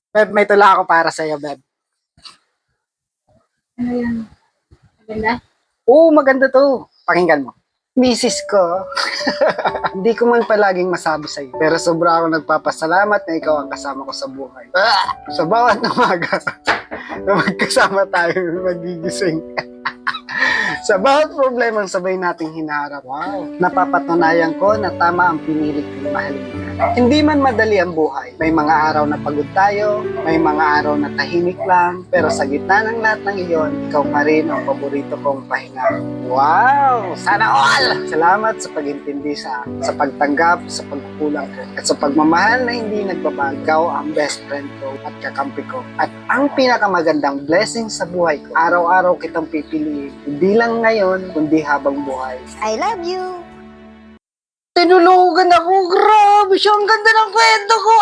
Beb, may tula ako para sa'yo, Beb. Ano yan? Maganda? Oo, maganda to. Pakinggan mo. Misis ko, hindi ko man palaging masabi sa'yo, pero sobra ako nagpapasalamat na ikaw ang kasama ko sa buhay. Sa bawat umaga na magkasama tayo magigising. Sa bawat problema ang sabay nating hinaharap. Wow. Napapatunayan ko na tama ang pinili kong mahalin ka. Hindi man madali ang buhay. May mga araw na pagod tayo, may mga araw na tahimik lang, pero sa gitna ng lahat ng iyon, ikaw pa rin ang paborito kong pahinga. Wow! Sana all! Salamat sa pag-intindi sa pagtanggap, sa pagkukulang ko, at sa pagmamahal na hindi nagbabago. Ikaw ang best friend ko at kakampi ko. At ang pinakamagandang blessing sa buhay ko, araw-araw kitang pipiliin. Hindi lang ngayon, kundi habang buhay. I love you. Tinulugan ako, grabe siya, ang ganda ng kwento ko.